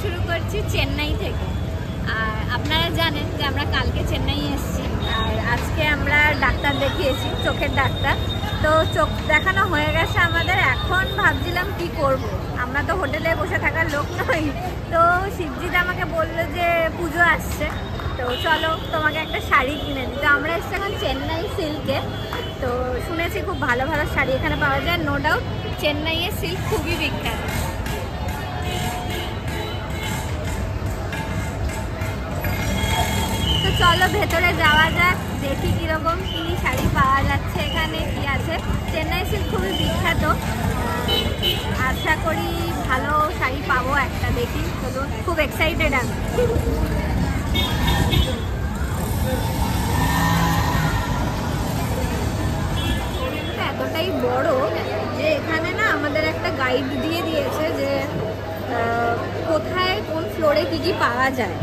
শুরু করছি চেন্নাই থেকে। আর আপনারা জানেন যে আমরা কালকে চেন্নাই এসেছি, আর আজকে আমরা ডাক্তার দেখিয়েছি, চোখের ডাক্তার। তো চোখ দেখানো হয়ে গেছে আমাদের। এখন ভাবছিলাম কি করব, আমরা তো হোটেলে বসে থাকার লোক নই। তো শিবজিৎ আমাকে বললো যে পুজো আসছে, তো চলো তোমাকে একটা শাড়ি কিনে দিই। তো আমরা এসেছি এখন চেন্নাই সিল্কে। তো শুনেছি খুব ভালো ভালো শাড়ি এখানে পাওয়া যায়। নো ডাউট চেন্নাইয়ের সিল্ক খুবই বিখ্যাত। তো চলো ভেতরে যাওয়া যাক, দেখি কীরকম কী শাড়ি পাওয়া যাচ্ছে এখানে, কি আছে। চেন্নাই সিল্ক খুবই বিখ্যাত, আশা করি ভালো শাড়ি পাবো একটা। দেখি, তো খুব এক্সাইটেড আমি। এতটাই বড় যে এখানে না আমাদের একটা গাইড দিয়ে দিয়েছে যে কোথায় কোন ফ্লোরে কি কি পাওয়া যায়,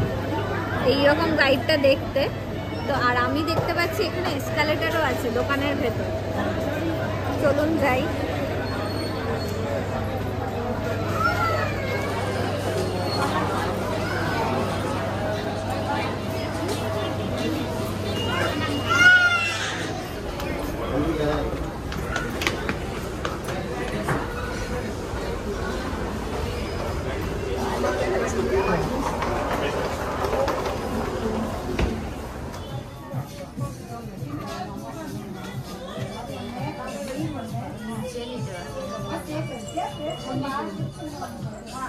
এইরকম গাইডটা দেখতে। তো আর আমি দেখতে পাচ্ছি এখানে এসকালেটারও আছে দোকানের ভেতর। চলুন যাই।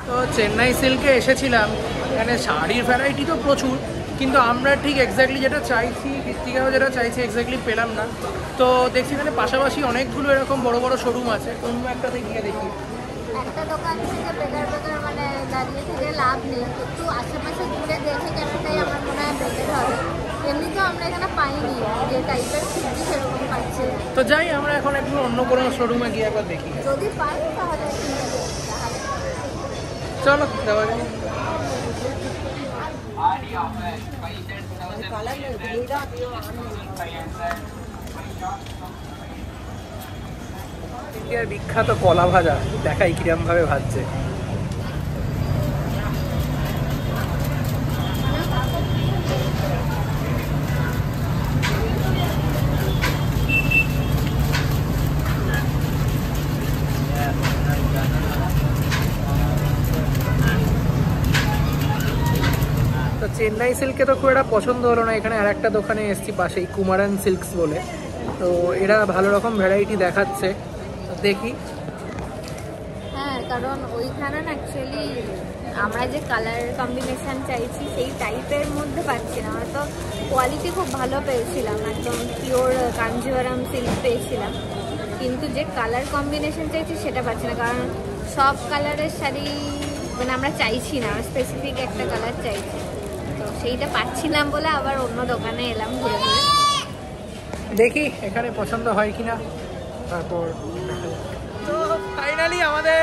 তো চেন্নাই সিল্কে এসেছিলাম, এখানে শাড়ির ভ্যারাইটি তো প্রচুর, কিন্তু আমরা ঠিক এক্স্যাক্টলি যেটা চাইছি, কৃত্তিকাও যেটা চাইছি এক্স্যাক্টলি পেলাম না। তো দেখছি এখানে পাশাপাশি অনেকগুলো এরকম বড় বড় শোরুম আছে, অন্য একটাতে গিয়ে দেখি। একটা দোকান থেকে বেকার মানে দাঁড়িয়ে থেকে লাভ নেই, একটু আশেপাশে ঘুরে দেখে কেনাটাই আমার মনে হয় বেটার হবে। এমনিতেও আমরা এখানে পাইনি যে টাইপের সবজি সেরকম পাচ্ছি। তো যাই, আমরা এখন একটু অন্য কোনো শোরুমে গিয়ে একবার দেখি, যদি পাই তাহলে চলো দেওয়া যায়। ইন্ডিয়ার বিখ্যাত কলা ভাজা দেখাই কিরম ভাবে ভাজছে। তো চেন্নাই সিল্কে তো খুব একটা পছন্দ হলো না, এখানে আর একটা দোকানে এসেছি পাশেই, কুমারান সিল্কস বলে। তো এরা ভালো রকম ভ্যারাইটি দেখাচ্ছে, দেখি। হ্যাঁ, কারণ ওইখানে না অ্যাকচুয়ালি আমরা যে কালার কম্বিনেশন চাইছি সেই টাইপের মধ্যে পাচ্ছি না। আমরা তো কোয়ালিটি খুব ভালো পেয়েছিলাম, একদম পিওর কাঞ্জিভারাম সিল্ক পেয়েছিলাম, কিন্তু যে কালার কম্বিনেশন চাইছি সেটা পাচ্ছি না। কারণ সব কালারের শাড়ি মানে আমরা চাইছি না, স্পেসিফিক একটা কালার চাইছি, তো সেইটা পাচ্ছিলাম বলে আবার অন্য দোকানে এলাম ঘুরে ঘুরে। দেখি এখানে পছন্দ হয় কিনা, তারপর। তো ফাইনালি আমাদের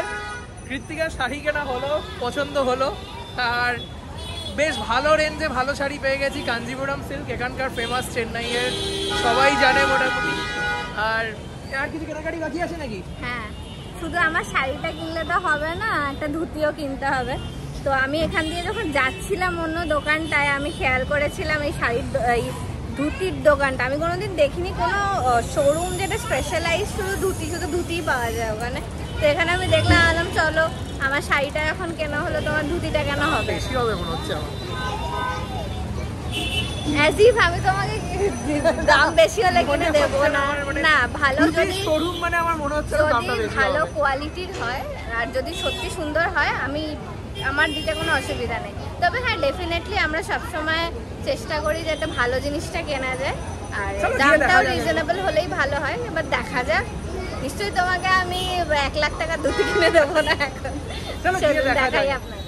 কৃত্তিকার শাড়ি কেনা হলো, পছন্দ হলো, আর বেশ ভালো রেঞ্জে ভালো শাড়ি পেয়ে গেছি। কাঞ্জিপুরম সিল্ক এখানকার ফেমাস, চেন্নাইয়ের সবাই জানে মোটামুটি। আর কিছু কেনাকাটি বাকি আছে নাকি? হ্যাঁ, শুধু আমার শাড়িটা কিনলে তো হবে না, একটা ধুতিও কিনতে হবে। তো আমি এখান দিয়ে যখন যাচ্ছিলাম অন্য দোকানটায়, আমি খেয়াল করেছিলাম এই শাড়ির এই ধুতির দোকানটা আমি কোনোদিন দেখিনি, কোনো শোরুম যেটা স্পেশালাইজ শুধু ধুতিই পাওয়া যায় ওখানে। তো এখানে আমি দেখলাম, চলো আমার শাড়িটা এখন কেনা হলো, তোমার ধুতিটা কেন হবে? বেশি হবে মনে হচ্ছে আমার। অ্যাজ ইফ আমি তোমাকে দাম বেশি হলে কিনে দেবো না। না, ভালো যদি শোরুম মানে আমার মনে হচ্ছে ভালো কোয়ালিটির হয় আর যদি সত্যি সুন্দর হয়, আমার দিতে কোনো অসুবিধা নেই। তবে হ্যাঁ, ডেফিনেটলি আমরা সবসময় চেষ্টা করি যাতে ভালো জিনিসটা কেনা যায়, আর দামটাও রিজনেবল হলেই ভালো হয়। এবার দেখা যাক, নিশ্চয়ই তোমাকে আমি 1 লাখ টাকা ধুতি কিনে দেবো না এখন। দেখাই আপনার।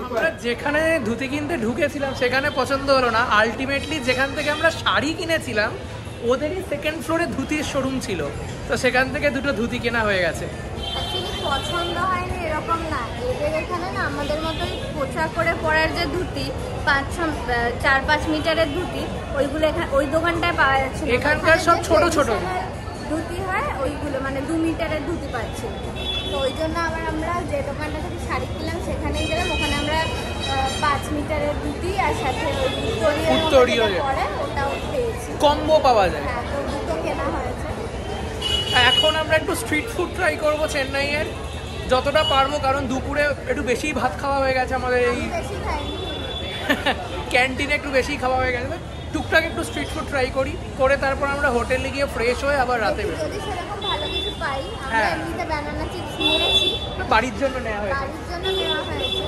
আমরা যেখানে ধুতি কিনতে ঢুকেছিলাম সেখানে পছন্দ হলো না, আলটিমেটলি যেখান থেকে আমরা শাড়ি কিনেছিলাম ওদেরই সেকেন্ড ফ্লোরে ধুতির শোরুম ছিল, তো সেখান থেকে দুটো ধুতি কেনা হয়ে গেছে। অ্যাকচুয়ালি পছন্দ হয়নি সেরকম না, এদের এখানে না আমাদের মতোই পোশাক করে পরার যে ধুতি 4-5 মিটারের ধুতি, ওইগুলো ওই দোকানটায় পাওয়া যাচ্ছে। এখানকার সব ছোট ছোট ধুতি হয়, ওইগুলো মানে 2 মিটারের ধুতি পাচ্ছি। তো ওই জন্য আবার আমরা যে দোকানটা থেকে শাড়ি কিনলাম সেখানেই গেলাম, ওখানে আমরা 5 মিটারের ধুতি আর সাথে ওই উত্তরীয় পরে ওটাও পেয়েছি, কম্বো পাওয়া যায়। হ্যাঁ, তো দুটো কেনা হয়েছে। এখন আমরা একটু স্ট্রিট ফুড ট্রাই করবো চেন্নাইয়ের, যতটা পারবো, কারণ দুপুরে একটু বেশি ভাত খাওয়া হয়ে গেছে আমাদের, এই ক্যান্টিনে একটু বেশি খাওয়া হয়ে গেছে। টুকটাক একটু স্ট্রিট ফুড ট্রাই করি, করে তারপর আমরা হোটেলে গিয়ে ফ্রেশ হয়ে আবার রাতে বেরোবো। যদি সেরকম ভালো কিছু পাই, আমরা হ্যাঁ, এমনিতে বানানা চিপস নিয়েছি, বাড়ির জন্য নেওয়া হয়েছে। বাড়ির জন্য নেওয়া হয়েছে।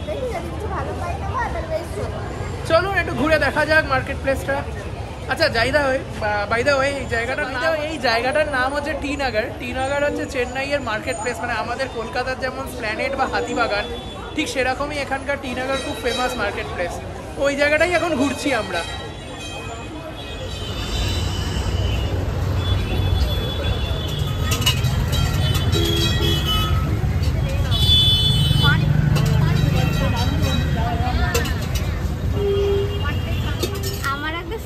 দেখি যদি কিছু ভালো পাই নেবো, আদারওয়াইজ চলুন একটু ঘুরে দেখা যাক মার্কেট প্লেসটা। আচ্ছা, বাই দ্য ওয়ে এই জায়গাটার নাম হচ্ছে টি নগর। টি নগর হচ্ছে চেন্নাইয়ের মার্কেট প্লেস, মানে আমাদের কলকাতার যেমন প্ল্যানেট বা হাতিবাগান, ঠিক সেরকমই এখানকার টি নগর খুব ফেমাস মার্কেট প্লেস। ওই জায়গাটাই এখন ঘুরছি আমরা।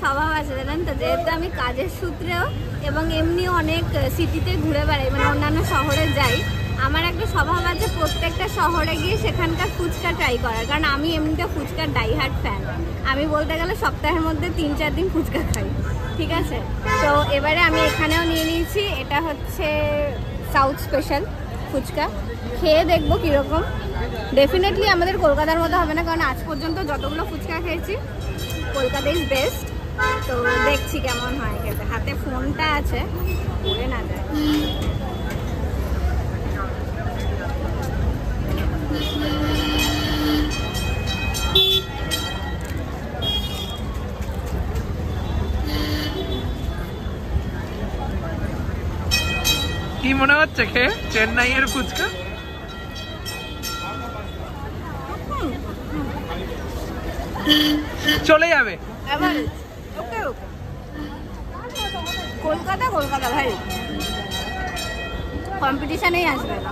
স্বভাব আছে জানেন তো, যেহেতু আমি কাজের সূত্রেও এবং এমনি অনেক সিটিতে ঘুরে বেড়াই, মানে অন্যান্য শহরে যাই, আমার একটা স্বভাব আছে প্রত্যেকটা শহরে গিয়ে সেখানকার ফুচকা ট্রাই করার, কারণ আমি এমনিতে ফুচকার ডাইহার্ট ফ্যান। আমি বলতে গেলে সপ্তাহের মধ্যে 3-4 দিন ফুচকা খাই, ঠিক আছে? তো এবারে আমি এখানেও নিয়ে নিয়েছি, এটা হচ্ছে সাউথ স্পেশাল ফুচকা, খেয়ে দেখবো কীরকম। ডেফিনেটলি আমাদের কলকাতার মতো হবে না, কারণ আজ পর্যন্ত যতগুলো ফুচকা খেয়েছি কলকাতা ইজ বেস্ট। তো দেখছি কেমন হয় খেতে। হাতে ফোনটা আছে, পড়ে না যায়। কি মনে হচ্ছে খেয়ে চেন্নাইয়ের ফুচকা? চলে যাবে কলকাতা ভাই, কম্পিটিশনেই আসবে না।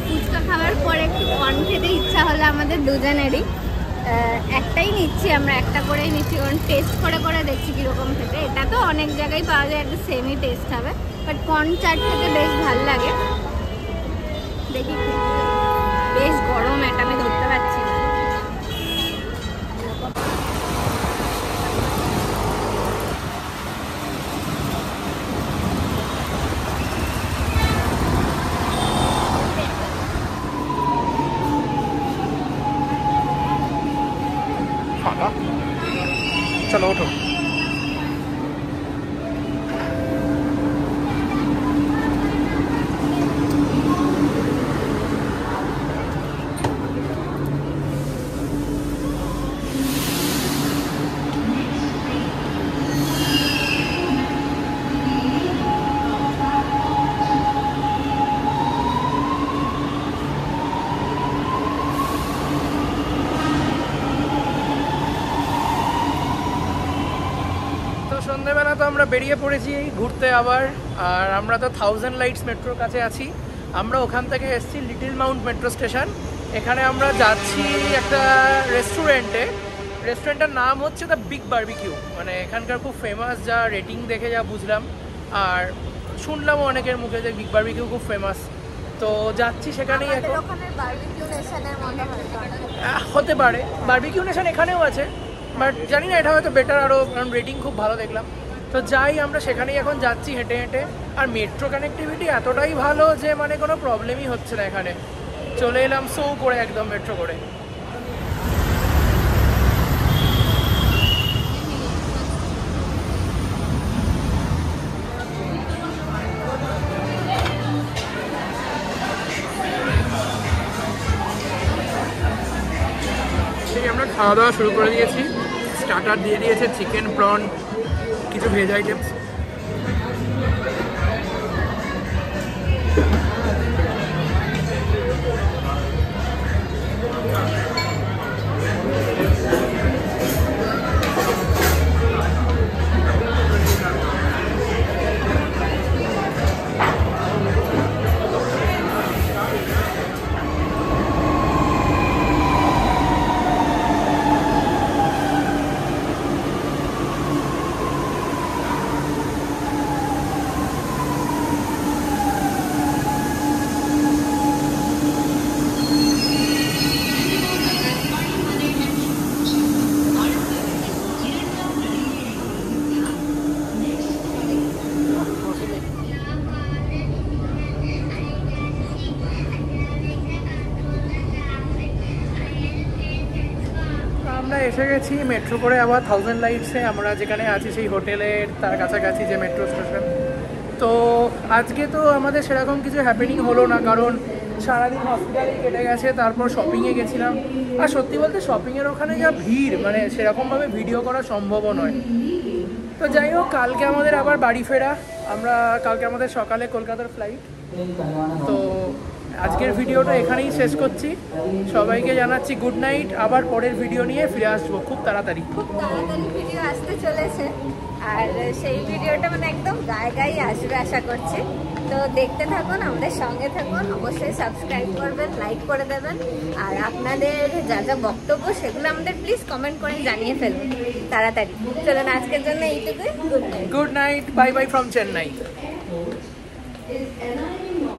ফুচকা খাওয়ার পর একটু কর্ন খেতে ইচ্ছা হলো আমাদের দুজনেরই। একটাই নিচ্ছি আমরা, একটা করেই নিচ্ছি, কারণ টেস্ট করে করে দেখছি কীরকম খেতে। এটা তো অনেক জায়গায় পাওয়া যায়, একটা সেমই টেস্ট হবে, বাট কর্ন চাট খেতে বেশ ভালো লাগে। দেখি, বেশ গরম, এটা আমি ধরতে পারছি না। চলো ওঠো। সন্ধ্যেবেলা তো আমরা বেরিয়ে পড়েছি ঘুরতে আবার, আর আমরা তো 1000 লাইটস মেট্রোর কাছে আছি। আমরা ওখান থেকে এসেছি লিটল মাউন্ট মেট্রো স্টেশন। এখানে আমরা যাচ্ছি একটা রেস্টুরেন্টের নাম হচ্ছে দ্য বিগ বারবিকিউ, মানে এখানকার খুব ফেমাস, যা রেটিং দেখে যা বুঝলাম, আর শুনলামও অনেকের মুখে যে বিগ বারবিকিউ খুব ফেমাস। তো যাচ্ছি সেখানেই। এখন হতে পারে বারবিকিউ নেশন এখানেও আছে, বাট জানি না, এটা হয়তো বেটার আরও, কারণ রেটিং খুব ভালো দেখলাম। তো যাই, আমরা সেখানেই এখন যাচ্ছি হেঁটে হেঁটে। আর মেট্রো কানেক্টিভিটি এতটাই ভালো যে মানে কোনো প্রবলেমই হচ্ছে না এখানে। চলে এলাম সো করে একদম মেট্রো করে। আমরা খাওয়া দাওয়া শুরু করে দিয়েছি। স্টার্টার দিয়ে দিয়েছে চিকেন, প্রন, কিছু ভেজ আইটেমস। এসে গেছি মেট্রো করে আবার 1000 লাইটসে, আমরা যেখানে আছি সেই হোটেলের তার কাছাকাছি যে মেট্রো স্টেশন। তো আজকে তো আমাদের সেরকম কিছু হ্যাপেনিং হলো না, কারণ সারাদিন হসপিটালেই কেটে গেছে, তারপর শপিংয়ে গেছিলাম। আর সত্যি বলতে শপিংয়ের ওখানে যা ভিড়, মানে সেরকমভাবে ভিডিও করা সম্ভবও নয়। তো যাই হোক, কালকে আমাদের আবার বাড়ি ফেরা, কালকে আমাদের সকালে কলকাতার ফ্লাইট। তো আজকের ভিডিওটা এখানেই শেষ করছি, সবাইকে জানাচ্ছি গুড নাইট। আবার পরের ভিডিও নিয়ে ফিরে আসবো খুব তাড়াতাড়ি ভিডিও আসতে চলেছে, আর সেই ভিডিওটা মানে একদম গায়ে গায়ে আসবে আশা করছি। তো দেখতে থাকুন, আমাদের সঙ্গে থাকুন, অবশ্যই সাবস্ক্রাইব করবেন, লাইক করে দেবেন, আর আপনাদের যা যা বক্তব্য সেগুলো আমাদের প্লিজ কমেন্ট করে জানিয়ে ফেলুন তাড়াতাড়ি। চলুন আজকের জন্য এইটুকুই, good night. Good night, bye buy from Chennai.